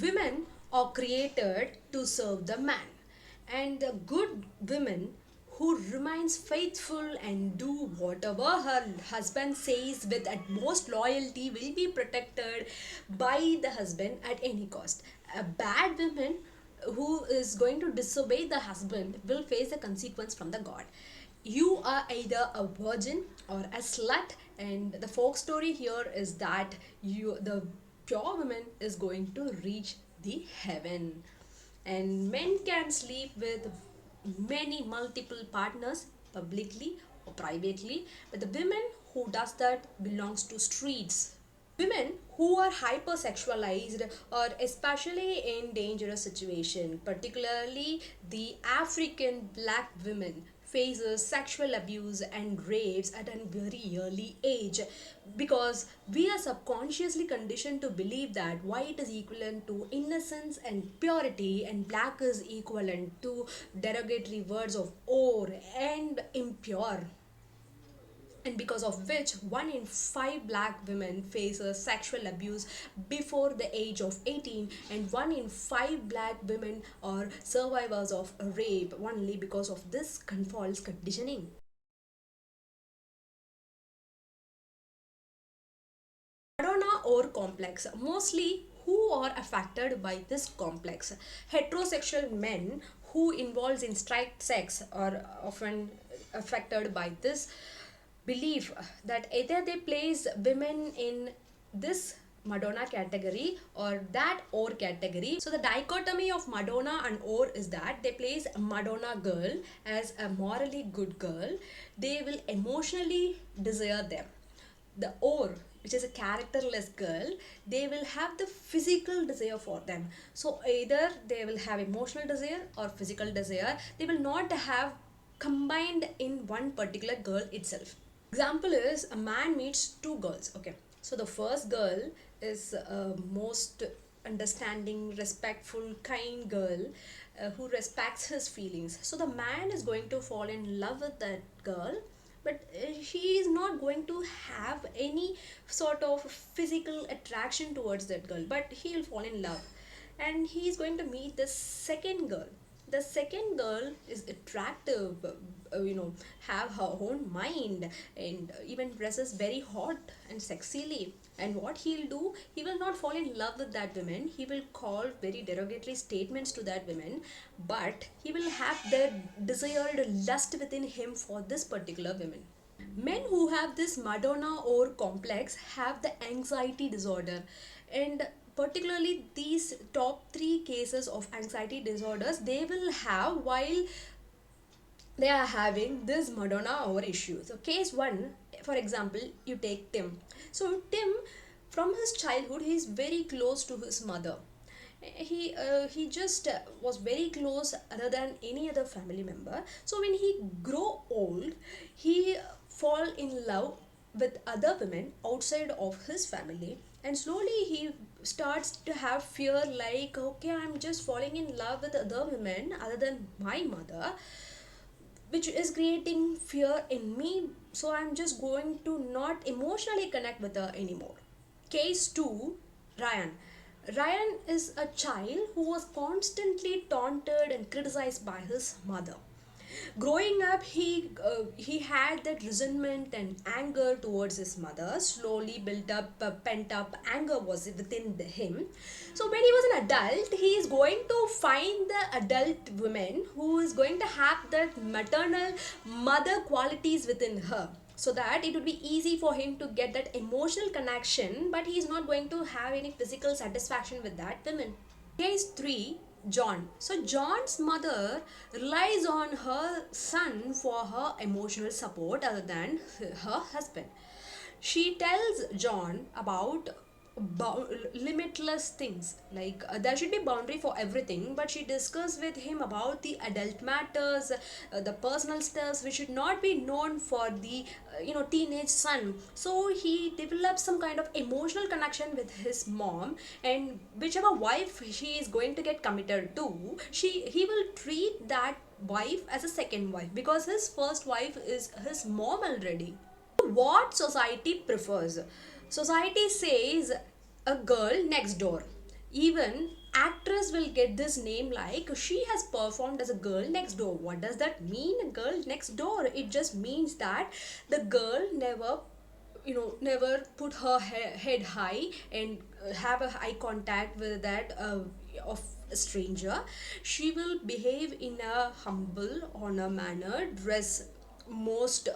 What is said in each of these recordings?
Women are created to serve the man, and the good women who remains faithful and do whatever her husband says with utmost loyalty will be protected by the husband at any cost. A bad woman who is going to disobey the husband will face the consequence from the god. You are either a virgin or a slut, and the folk story here is that the pure woman is going to reach the heaven. And men can sleep with many multiple partners publicly or privately, but the women who does that belongs to streets. Women who are hypersexualized are especially in dangerous situation, particularly the African black women faces sexual abuse and rapes at a very early age, because we are subconsciously conditioned to believe that white is equivalent to innocence and purity and black is equivalent to derogatory words of or and impure, and because of which 1 in 5 black women faces sexual abuse before the age of 18, and 1 in 5 black women are survivors of rape only because of this false conditioning. Madonna or complex, mostly who are affected by this complex: heterosexual men who involves in straight sex are often affected by this belief that either they place women in this Madonna category or that or category. So the dichotomy of Madonna and or is that they place Madonna girl as a morally good girl, they will emotionally desire them. The or, which is a characterless girl, they will have the physical desire for them. So either they will have emotional desire or physical desire, they will not have combined in one particular girl itself. Example is a man meets two girls. Okay, so the first girl is most understanding, respectful, kind girl who respects his feelings. So the man is going to fall in love with that girl, but she is not going to have any sort of physical attraction towards that girl, but he'll fall in love, and he's going to meet the second girl. The second girl is attractive, have her own mind, and even dresses very hot and sexily. And what he'll do, he will not fall in love with that woman, he will call very derogatory statements to that woman, but he will have the desired lust within him for this particular woman. Men who have this Madonna or complex have the anxiety disorder, and particularly these top 3 cases of anxiety disorders they will have while they are having this Madonna or issue. So case 1, for example, you take Tim. So Tim, from his childhood, he is very close to his mother. He just was very close other than any other family member. So when he grow old, he fall in love with other women outside of his family, and slowly he starts to have fear like, okay, I'm just falling in love with other women other than my mother, which is creating fear in me, so I'm just going to not emotionally connect with her anymore. Case 2, Ryan. Ryan is a child who was constantly taunted and criticized by his mother. Growing up, he had that resentment and anger towards his mother. Slowly built up, pent up anger was within him. So when he was an adult, he is going to find the adult woman who is going to have that maternal mother qualities within her, so that it would be easy for him to get that emotional connection, but he is not going to have any physical satisfaction with that woman. Case 3, John. So John's mother relies on her son for her emotional support other than her husband. She tells John about limitless things, like there should be boundary for everything, but she discussed with him about the adult matters, the personal stuffs which should not be known for the teenage son. So he develops some kind of emotional connection with his mom, and whichever wife she is going to get committed to, he will treat that wife as a second wife because his first wife is his mom already. What society prefers? Society says a girl next door. Even actress will get this name like she has performed as a girl next door. What does that mean, a girl next door? It just means that the girl never put her head high and have a eye contact with that of a stranger. She will behave in a humble on a manner, dress most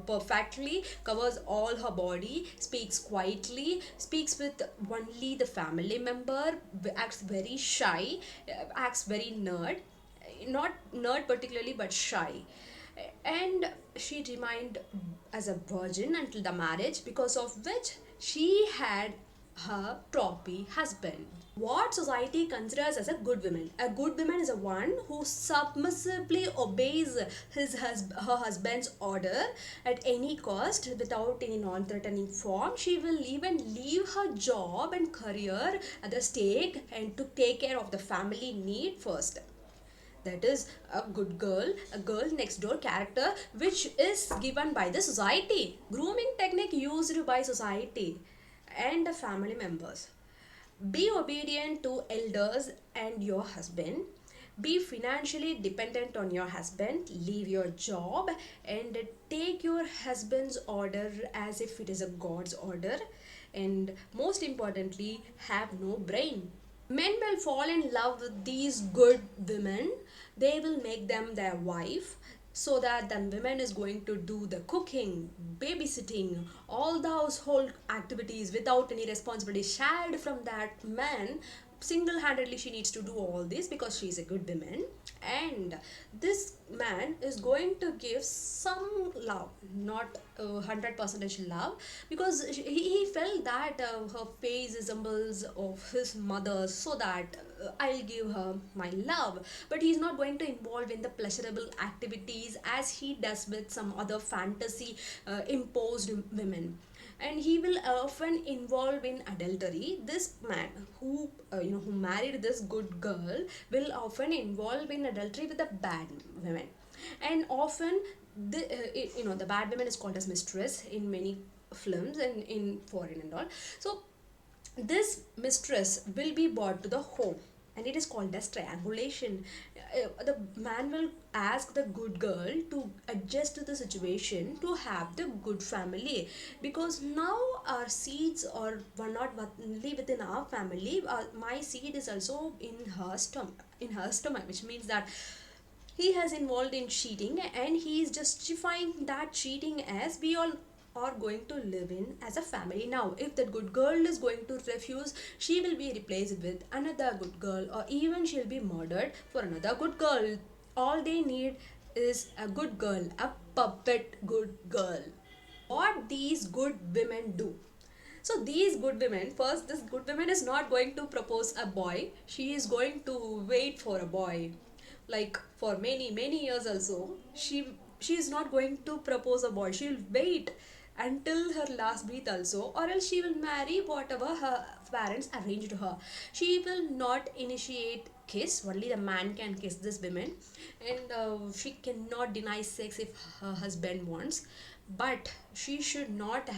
perfectly, covers all her body, speaks quietly, speaks with only the family member, acts very shy, acts very nerd, not nerd particularly but shy. And she remained as a virgin until the marriage, because of which she had her trophy husband. What society considers as a good woman? A good woman is a one who submissively obeys her husband's order at any cost without any non-threatening form. She will even leave her job and career at the stake and to take care of the family need first. That is a good girl, a girl next door character, which is given by the society. Grooming technique used by society and the family members. Be obedient to elders and your husband. Be financially dependent on your husband. Leave your job and take your husband's order as if it is a God's order. And most importantly, have no brain. Men will fall in love with these good women. They will make them their wife, so that the woman is going to do the cooking, babysitting, all the household activities without any responsibility shared from that man. Single-handedly she needs to do all this because she is a good woman, and this man is going to give some love, not 100% love, because he felt that her face resembles of his mother, so that I'll give her my love. But he's not going to involve in the pleasurable activities as he does with some other fantasy imposed women. And he will often involve in adultery. This man who married this good girl will often involve in adultery with the bad women. And often the bad woman is called as mistress in many films and in foreign and all. So this mistress will be brought to the home, and it is called as triangulation. The man will ask the good girl to adjust to the situation to have the good family, because now our seeds are were not only within our family, my seed is also in her stomach, which means that he has involved in cheating, and he is justifying that cheating as we all are going to live in as a family. Now if the good girl is going to refuse, she will be replaced with another good girl, or even she'll be murdered for another good girl. All they need is a good girl, a puppet good girl. What these good women do? So these good women, first, this good woman is not going to propose a boy. She is going to wait for a boy. Like for many years also, she is not going to propose a boy. She will wait until her last breath also, or else she will marry whatever her parents arrange to her. She will not initiate kiss. Only the man can kiss this woman, and she cannot deny sex if her husband wants. But she should not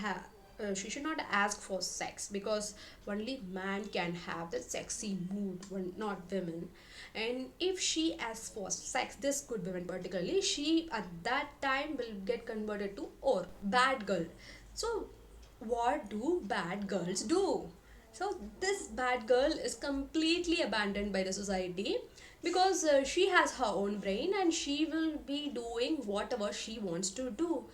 ask for sex, because only man can have the sexy mood, not women. And if she asks for sex, this good woman particularly, she at that time will get converted to or bad girl. So what do bad girls do? So this bad girl is completely abandoned by the society, because she has her own brain and she will be doing whatever she wants to do,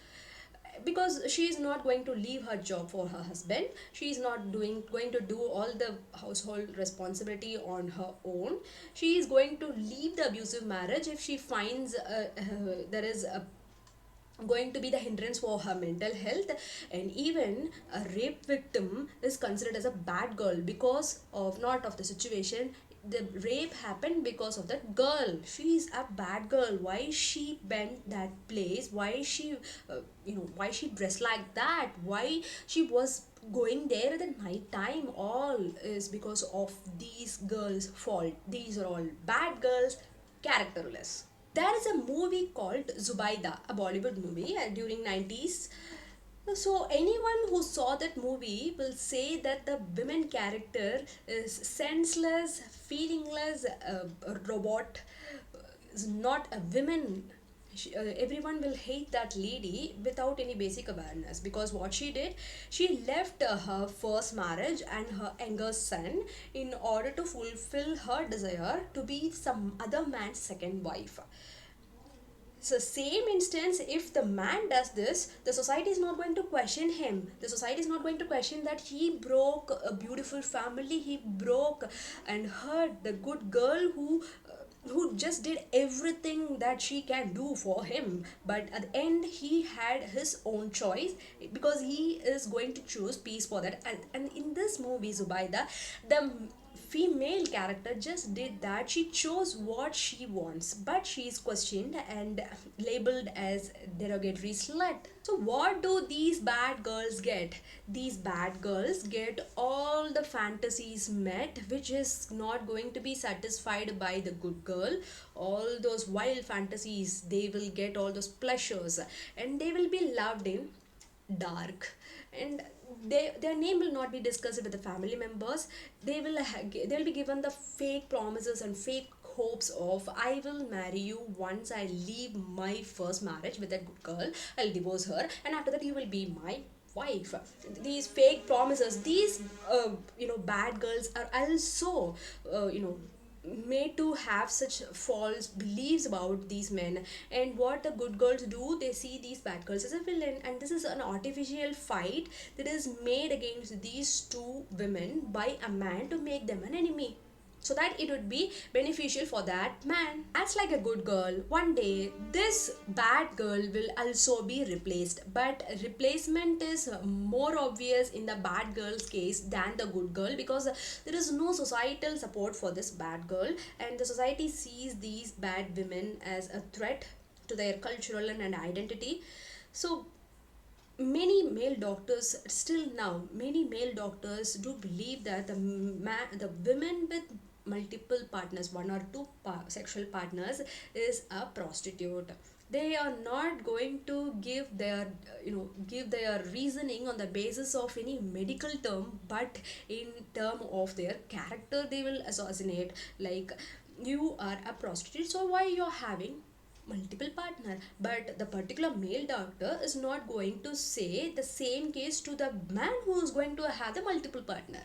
because she is not going to leave her job for her husband. She is not going to do all the household responsibility on her own. She is going to leave the abusive marriage if she finds there is going to be the hindrance for her mental health. And even a rape victim is considered as a bad girl, because of not of the situation. The rape happened because of that girl. She is a bad girl. Why she bent that place? Why she why she dressed like that? Why she was going there at the night time? All is because of these girls fault. These are all bad girls, characterless. There is a movie called Zubaida, a Bollywood movie during 90s. So anyone who saw that movie will say that the women character is senseless, feelingless robot is not a woman. Everyone will hate that lady without any basic awareness, because what she did, she left her first marriage and her younger son in order to fulfill her desire to be some other man's second wife. So same instance, if the man does this, the society is not going to question him. The society is not going to question that he broke a beautiful family, he broke and hurt the good girl who just did everything that she can do for him. But at the end, he had his own choice, because he is going to choose peace for that. And in this movie, Zubaida, the female character just did that. She chose what she wants, but she is questioned and labeled as derogatory slut. So what do these bad girls get? These bad girls get all the fantasies met, which is not going to be satisfied by the good girl. All those wild fantasies, they will get all those pleasures, and they will be loved in dark. And their name will not be discussed with the family members. They will be given the fake promises and fake hopes of, I will marry you once I leave my first marriage with that good girl, I'll divorce her, and after that you will be my wife. These fake promises, these bad girls are also made to have such false beliefs about these men. And what the good girls do, they see these bad girls as a villain, and this is an artificial fight that is made against these two women by a man to make them an enemy, so that it would be beneficial for that man. As like a good girl, one day this bad girl will also be replaced, but replacement is more obvious in the bad girl's case than the good girl, because there is no societal support for this bad girl, and the society sees these bad women as a threat to their cultural and identity. So many male doctors, still now many male doctors do believe that the women with multiple partners, one or two sexual partners, is a prostitute. They are not going to give their give their reasoning on the basis of any medical term, but in term of their character they will assassinate, like, you are a prostitute, so why you're having multiple partner. But the particular male doctor is not going to say the same case to the man who is going to have the multiple partner.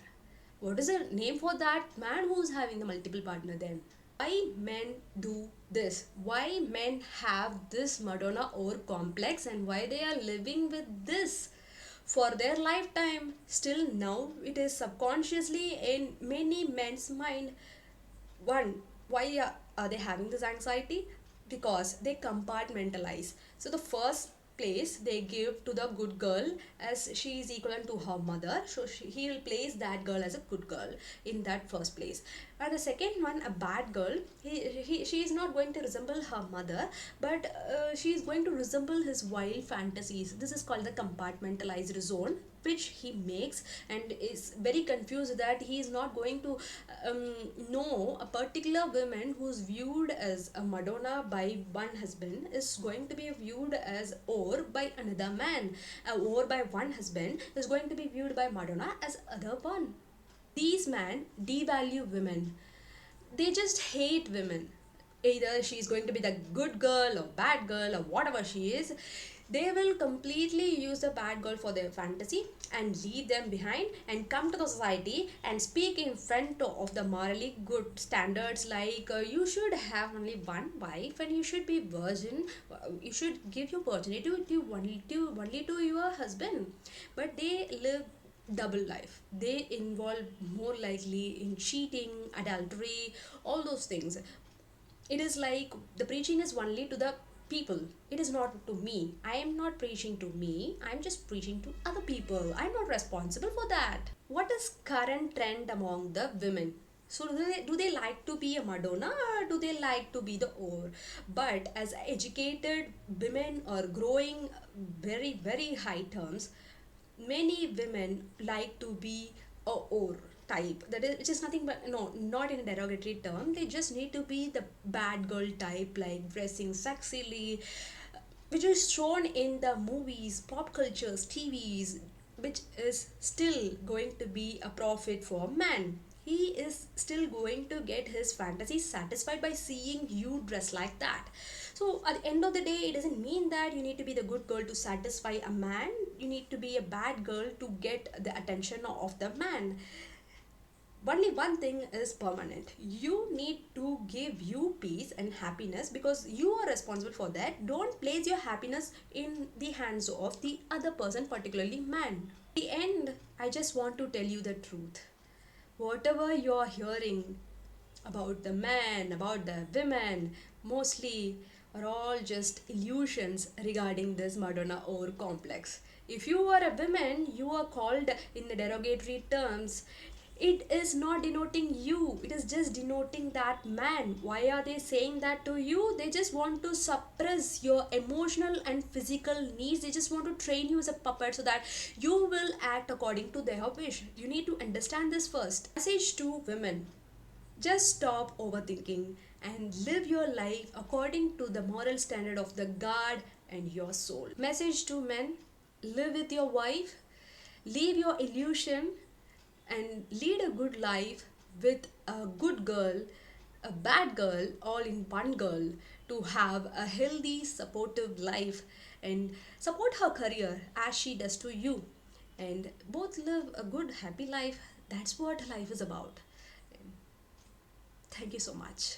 What is the name for that man who is having the multiple partner then? Why men do this? Why men have this Madonna or complex, and why they are living with this for their lifetime? Still now it is subconsciously in many men's mind. One, why are they having this anxiety? Because they compartmentalize. So the first place they give to the good girl, as she is equivalent to her mother, so he will place that girl as a good girl in that first place. And the second one, a bad girl, she is not going to resemble her mother, but she is going to resemble his wild fantasies. This is called the compartmentalized zone, which he makes, and is very confused that he is not going to know a particular woman who's viewed as a Madonna by one husband is going to be viewed as or by another man, or by one husband is going to be viewed by Madonna as other one. These men devalue women. They just hate women. Either she is going to be the good girl or bad girl or whatever she is, they will completely use the bad girl for their fantasy and leave them behind, and come to the society and speak in front of the morally good standards, like, you should have only one wife and you should be virgin, you should give your virginity only to your husband. But they live double life. They involve more likely in cheating, adultery, all those things. It is like the preaching is only to the people, it is not to me. I am not preaching to me, I'm just preaching to other people. I'm not responsible for that. What is current trend among the women? So do they like to be a Madonna, or do they like to be the or? But as educated women are growing very very high terms, many women like to be a or type, that is, which is nothing but, no, not in a derogatory term, they just need to be the bad girl type, like dressing sexily, which is shown in the movies, pop cultures, TVs, which is still going to be a profit for man. he is still going to get his fantasy satisfied by seeing you dress like that. So at the end of the day, it doesn't mean that you need to be the good girl to satisfy a man. You need to be a bad girl to get the attention of the man. Only one thing is permanent. You need to give you peace and happiness because you are responsible for that. Don't place your happiness in the hands of the other person, particularly man. At the end, I just want to tell you the truth. Whatever you're hearing about the men, about the women, mostly are all just illusions regarding this Madonna or complex. If you are a woman, you are called in the derogatory terms. It is not denoting you, it is just denoting that man. Why are they saying that to you? They just want to suppress your emotional and physical needs. They just want to train you as a puppet so that you will act according to their wish. You need to understand this first. Message to women: just stop overthinking and live your life according to the moral standard of the God and your soul. Message to men: live with your wife, leave your illusion, and lead a good life with a good girl, a bad girl, all in one girl, to have a healthy, supportive life and support her career as she does to you. And both live a good, happy life. That's what life is about. Thank you so much.